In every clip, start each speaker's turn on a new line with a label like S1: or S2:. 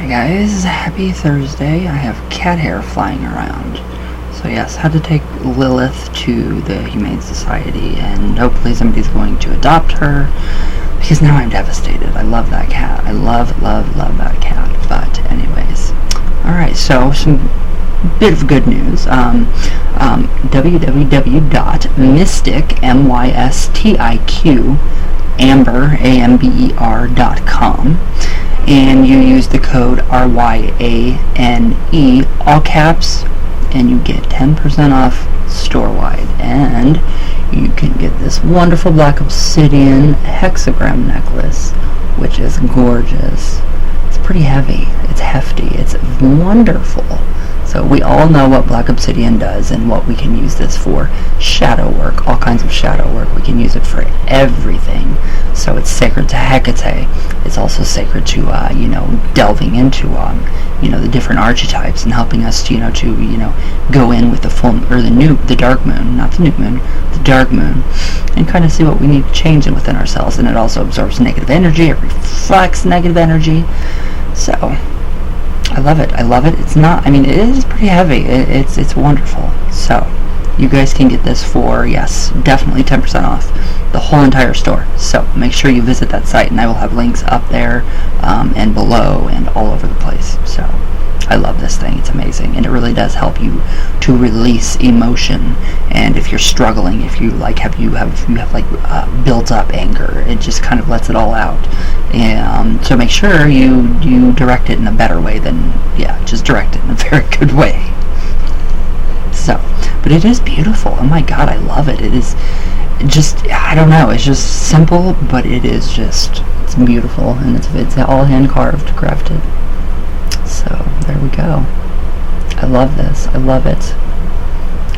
S1: Hi guys, happy Thursday. I have cat hair flying around. So yes, had to take Lilith to the Humane Society, and hopefully somebody's going to adopt her, because now I'm devastated. I love that cat. I love that cat. But anyways, alright, so some bit of good news. www.mystic, M-Y-S-T-I-Q, Amber, AMBER.com, and you use the code RYANE, all caps, and you get 10% off store-wide. And you can get this wonderful black obsidian hexagram necklace, which is gorgeous. It's pretty heavy, it's hefty, it's wonderful. So we all know what black obsidian does and what we can use this for. Shadow work, all kinds of shadow work. We can use it for everything. So it's sacred to Hecate. It's also sacred to, delving into, the different archetypes and helping us to go in with the full, or the dark moon, not the new moon, the dark moon, and kind of see what we need to change within ourselves. And it also absorbs negative energy. It reflects negative energy. So I love it. It's not, it is pretty heavy. It's wonderful. So you guys can get this for, yes, definitely 10% off the whole entire store. So make sure you visit that site, and I will have links up there and below and all over the place. So I love this thing. It's amazing, and it really does help you to release emotion. And if you're struggling, if you have built up anger, it just kind of lets it all out. And so make sure you direct it in a better way than, just direct it in a very good way. So, but it is beautiful. Oh my god, I love it. It is just, I don't know, it's just simple, but it's beautiful, and it's all hand crafted. So there we go. I love this. I love it.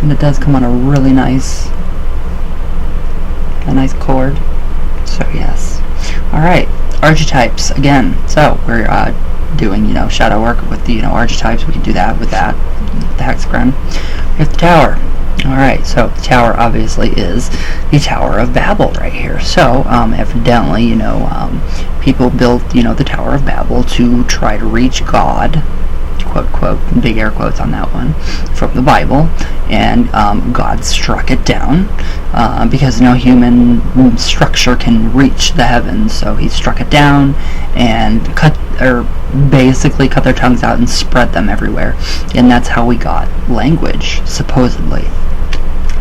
S1: And it does come on a really nice cord. So yes. Alright, archetypes again. So we're doing, shadow work with the, archetypes. We can do that with the hexagram. We have the tower. Alright, so the tower obviously is the Tower of Babel right here. So, evidently, people built, the Tower of Babel to try to reach God, quote, quote, big air quotes on that one, from the Bible, and God struck it down, because no human structure can reach the heavens, so he struck it down and basically cut their tongues out and spread them everywhere, and that's how we got language, supposedly.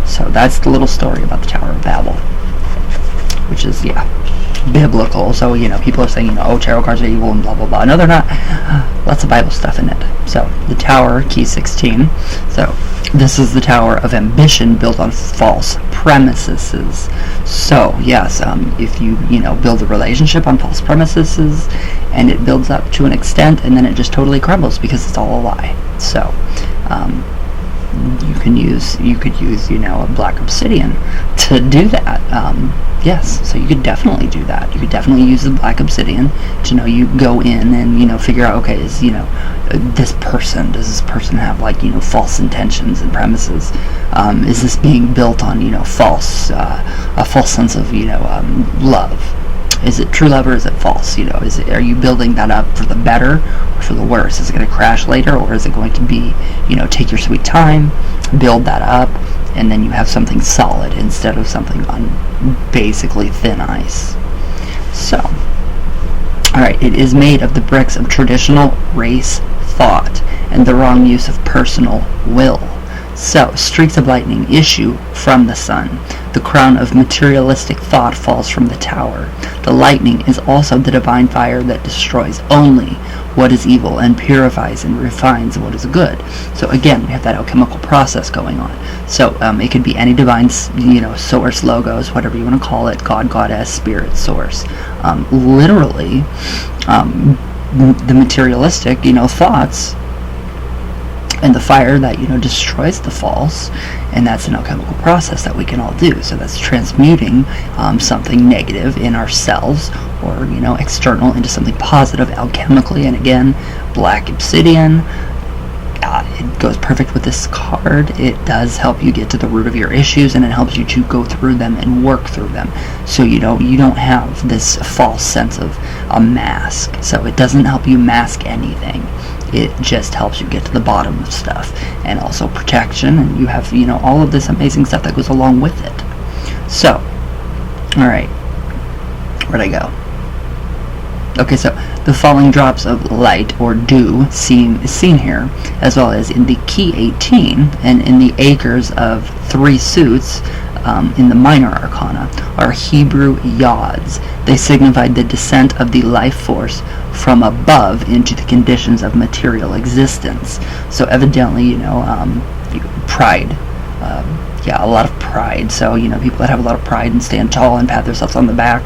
S1: So that's the little story about the Tower of Babel, which is, biblical. So, people are saying, tarot cards are evil and blah, blah, blah. No, they're not. Lots of Bible stuff in it. So, the tower, key 16. So, this is the tower of ambition built on false premises. So, yes, if you, build a relationship on false premises, and it builds up to an extent, and then it just totally crumbles because it's all a lie. So, you could use a black obsidian to do that. Yes, so you could definitely do that. You could definitely use the black obsidian to you go in and figure out, okay, is does this person have false intentions and premises? Is this being built on a false sense of love? Is it true love or is it false? Are you building that up for the better or for the worse? Is it going to crash later, or is it going to be, take your sweet time, build that up, and then you have something solid instead of something on basically thin ice? So, alright, it is made of the bricks of traditional race thought and the wrong use of personal will. So, streaks of lightning issue from the sun. The crown of materialistic thought falls from the tower. The lightning is also the divine fire that destroys only what is evil and purifies and refines what is good. So again, we have that alchemical process going on. So it could be any divine, source, logos, whatever you want to call it, God, goddess, spirit, source. Literally, the materialistic, thoughts, and the fire that destroys the false, and that's an alchemical process that we can all do. So that's transmuting something negative in ourselves, or external, into something positive alchemically. And again, black obsidian, it goes perfect with this card. It does help you get to the root of your issues, and it helps you to go through them and work through them, so you don't have this false sense of a mask. So it doesn't help you mask anything. It just helps you get to the bottom of stuff, and also protection, and you have all of this amazing stuff that goes along with it. So, all right, where'd I go? Okay, so the falling drops of light or dew is seen here, as well as in the key 18 and in the acres of 3 suits in the minor arcana are Hebrew yods. They signified the descent of the life force from above into the conditions of material existence. So evidently, pride. A lot of pride. So, people that have a lot of pride and stand tall and pat themselves on the back,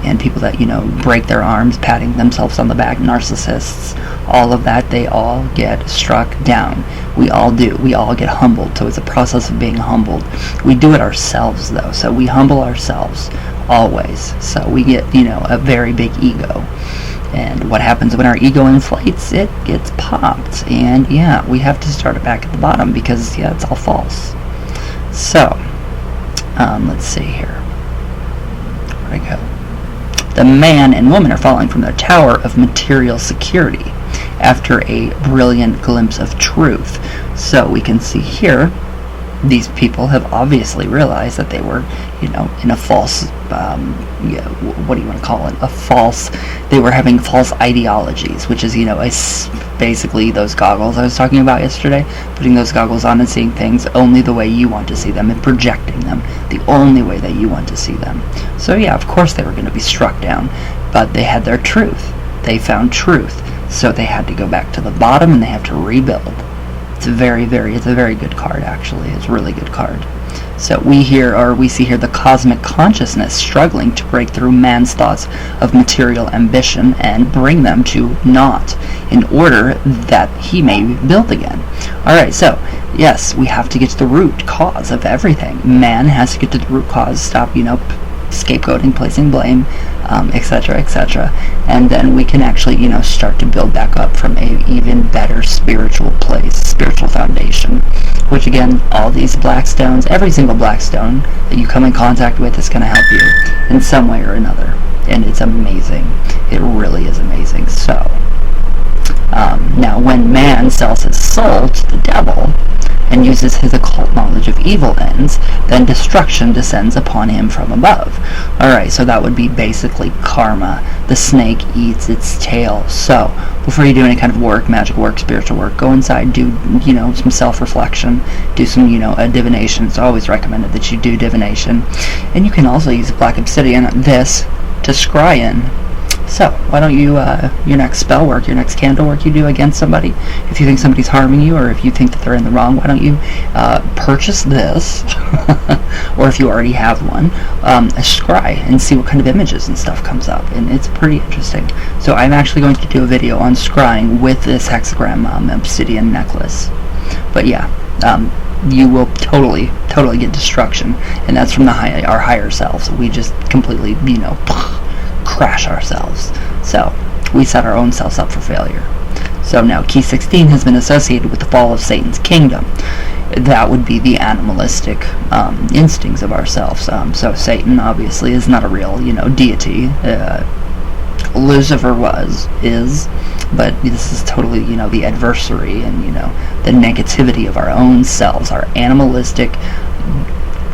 S1: and people that, break their arms, patting themselves on the back, narcissists, all of that, they all get struck down. We all do. We all get humbled. So it's a process of being humbled. We do it ourselves, though. So we humble ourselves always. So we get, a very big ego. And what happens when our ego inflates? It gets popped. And, we have to start it back at the bottom, because, it's all false. So, let's see here. Where'd I go? The man and woman are falling from their tower of material security after a brilliant glimpse of truth. So we can see here, these people have obviously realized that they were, in a false, what do you want to call it? They were having false ideologies, which is, basically those goggles I was talking about yesterday, putting those goggles on and seeing things only the way you want to see them and projecting them the only way that you want to see them. So of course they were going to be struck down, but they had their truth. They found truth, so they had to go back to the bottom and they have to rebuild. It's a very good card, actually. It's a really good card. So we see here the cosmic consciousness struggling to break through man's thoughts of material ambition and bring them to naught in order that he may build again. Alright, so yes, we have to get to the root cause of everything. Man has to get to the root cause, stop, scapegoating, placing blame, etc., etc. And then we can actually, start to build back up from a even better spiritual place, spiritual foundation. Which again, all these black stones, every single black stone that you come in contact with is going to help you in some way or another. And it's amazing. It really is amazing. So, now when man sells his soul to the devil and uses his occult knowledge of evil ends, then destruction descends upon him from above. Alright, so that would be basically karma. The snake eats its tail. So, before you do any kind of work, magic work, spiritual work, go inside, do, some self-reflection, do some, a divination. It's always recommended that you do divination. And you can also use black obsidian, this, to scry in. So, why don't you, your next spell work, your next candle work you do against somebody, if you think somebody's harming you, or if you think that they're in the wrong, why don't you purchase this, or if you already have one, scry, and see what kind of images and stuff comes up, and it's pretty interesting. So I'm actually going to do a video on scrying with this hexagram obsidian necklace. But you will totally get destruction, and that's from our higher selves. We just completely, crash ourselves. So we set our own selves up for failure. So now key 16 has been associated with the fall of Satan's kingdom. That would be the animalistic instincts of ourselves. So Satan obviously is not a real, deity. Lucifer is, but this is totally, the adversary and, the negativity of our own selves, our animalistic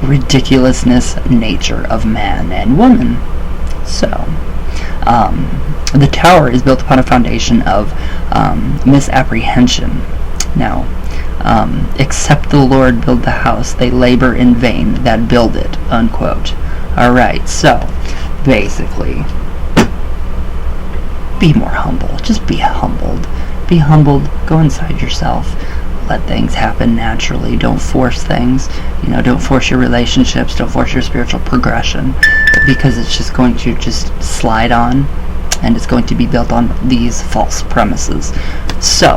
S1: ridiculousness nature of man and woman. So, the tower is built upon a foundation of misapprehension. Now, except the Lord build the house, they labor in vain that build it, unquote. Alright, so, basically, be more humble. Just be humbled. Be humbled. Go inside yourself. Let things happen naturally. Don't force things. Don't force your relationships. Don't force your spiritual progression, because it's just going to just slide on, and it's going to be built on these false premises. So,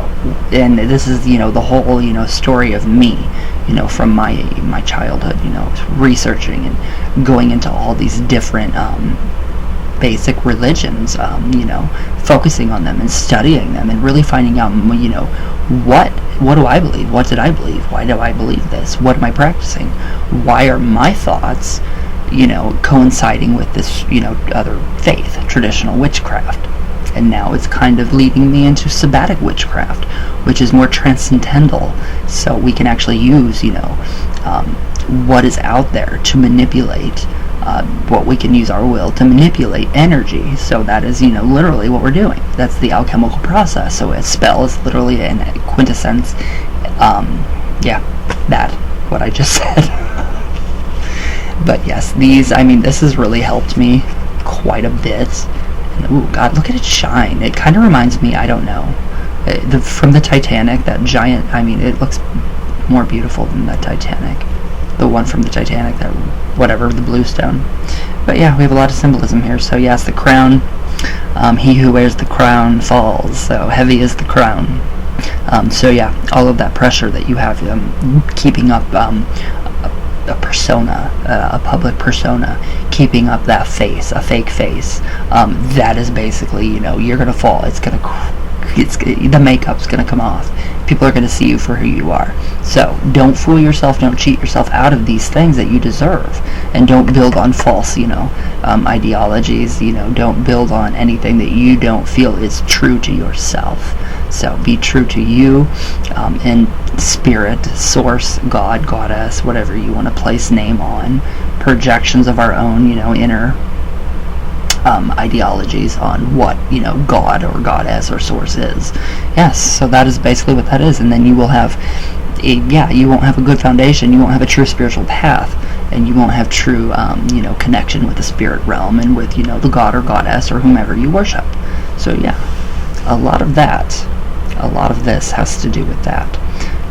S1: and this is, the whole, story of me, from my childhood, researching and going into all these different,
S2: basic religions, focusing on them and studying them and really finding out, what do I believe? What did I believe? Why do I believe this? What am I practicing? Why are my thoughts, coinciding with this, other faith, traditional witchcraft? And now it's kind of leading me into sabbatic witchcraft, which is more transcendental. So we can actually use, what is out there to manipulate, what we can use our will to manipulate energy. So that is, literally what we're doing. That's the alchemical process. So a spell is literally an quintessence, that, what I just said. But yes, this has really helped me quite a bit. Ooh, God, look at it shine. It kind of reminds me, I don't know, from the Titanic, that giant, it looks more beautiful than the Titanic. The one from the Titanic, that, whatever, the blue stone. But yeah, we have a lot of symbolism here. So yes, the crown, he who wears the crown falls, so heavy is the crown. So yeah, all of that pressure that you have, keeping up, a persona, a public persona, keeping up that face, a fake face, that is basically, you're gonna fall. The makeup's gonna come off. People are gonna see you for who you are. So don't fool yourself. Don't cheat yourself out of these things that you deserve, and don't build on false, ideologies. Don't build on anything that you don't feel is true to yourself. So be true to you, in spirit, source, God, goddess, whatever you want to place name on, projections of our own, inner ideologies on what, God or goddess or source is. Yes, so that is basically what that is. And then you will have, you won't have a good foundation, you won't have a true spiritual path, and you won't have true, connection with the spirit realm and with, the God or goddess or whomever you worship. So yeah, a lot of this has to do with that.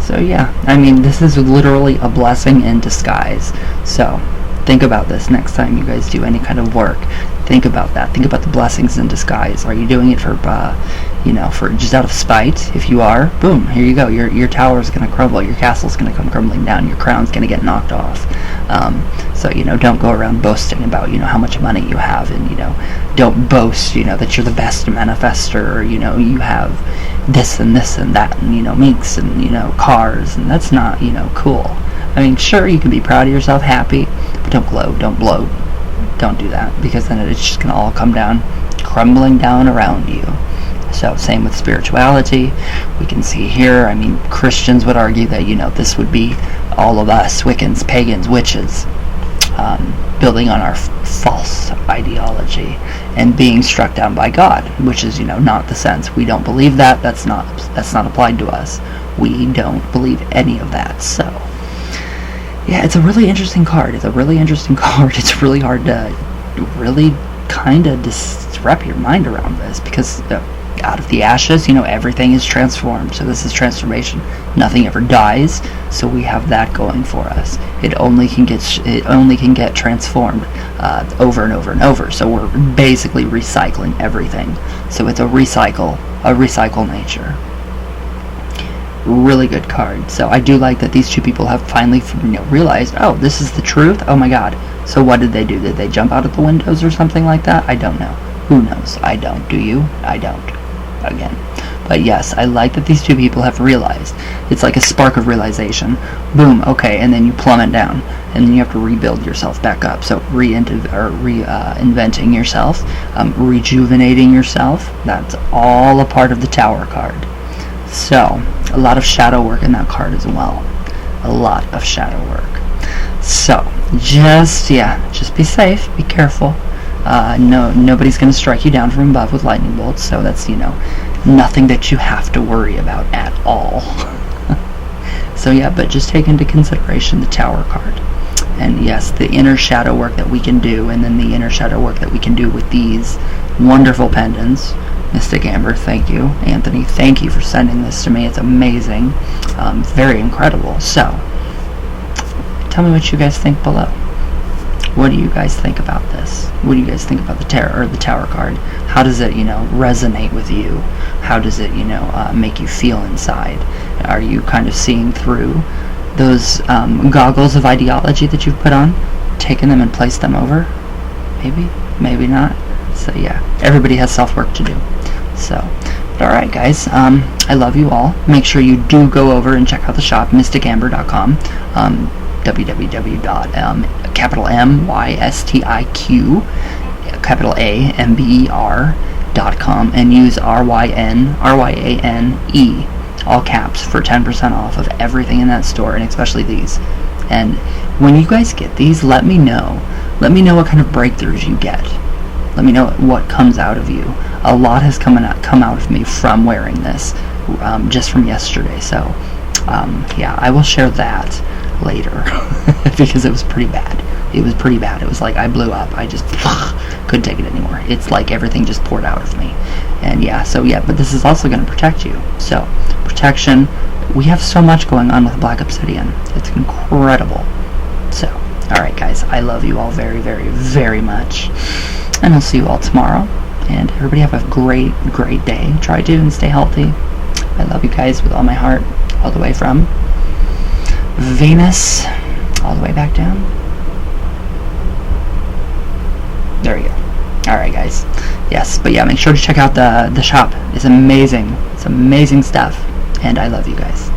S2: So yeah, this is literally a blessing in disguise. So think about this next time you guys do any kind of work. Think about that. Think about the blessings in disguise. Are you doing it for, for just out of spite? If you are, boom, here you go. Your tower is going to crumble. Your castle is going to come crumbling down. Your crown's going to get knocked off. So don't go around boasting about how much money you have, and don't boast that you're the best manifester, or you have this and this and that, and minks and cars, and that's not cool. Sure, you can be proud of yourself, happy, but don't gloat, don't bloat. Don't do that, because then it's just going to all come down, crumbling down around you. So same with spirituality. We can see here, Christians would argue that, this would be all of us, Wiccans, pagans, witches, building on our false ideology and being struck down by God, which is, not the sense. We don't believe that. That's not applied to us. We don't believe any of that. So yeah, it's a really interesting card. It's really hard to really kind of just wrap your mind around this, because out of the ashes, everything is transformed. So this is transformation. Nothing ever dies. So we have that going for us. It only can get transformed over and over and over. So we're basically recycling everything. So it's a recycle nature. Really good card. So I do like that these two people have finally realized, oh, this is the truth. Oh my God. So what did they do? Did they jump out of the windows or something like that? I don't know. Who knows? I don't. Do you? I don't. Again. But yes, I like that these two people have realized. It's like a spark of realization. Boom. Okay. And then you plummet down, and then you have to rebuild yourself back up. So reinventing yourself, rejuvenating yourself. That's all a part of the Tower card. So a lot of shadow work in that card as well. A lot of shadow work. So just be safe, be careful. Nobody's going to strike you down from above with lightning bolts, so that's nothing that you have to worry about at all. So yeah, but just take into consideration the Tower card, and yes, the inner shadow work that we can do, and then the inner shadow work that we can do with these wonderful pendants. Mystic Amber, thank you. Anthony, thank you for sending this to me. It's amazing. Very incredible. So tell me what you guys think below. What do you guys think about this? What do you guys think about the Tower card? How does it, resonate with you? How does it, make you feel inside? Are you kind of seeing through those goggles of ideology that you've put on, taken them and placed them over? Maybe, maybe not.
S1: So yeah, everybody has self-work to do. So, but alright guys, I love you all. Make sure you do go over and check out the shop, mysticamber.com, www.mystiq.com, and use RYANE, all caps, for 10% off of everything in that store, and especially these. And when you guys get these, let me know. Let me know what kind of breakthroughs you get. Let me know what comes out of you. A lot has come out of me from wearing this, just from yesterday. So, yeah, I will share that later because it was pretty bad. It was pretty bad. It was like I blew up. I just couldn't take it anymore. It's like everything just poured out of me. And yeah, so yeah, but this is also going to protect you. So, protection. We have so much going on with Black Obsidian. It's incredible. So, alright guys, I love you all very, very, very much. And I'll see you all tomorrow. And everybody have a great, great day. Try to and stay healthy. I love you guys with all my heart. All the way from Venus all the way back down. There you go. Alright guys. Yes, but yeah, make sure to check out the shop. It's amazing. It's amazing stuff. And I love you guys.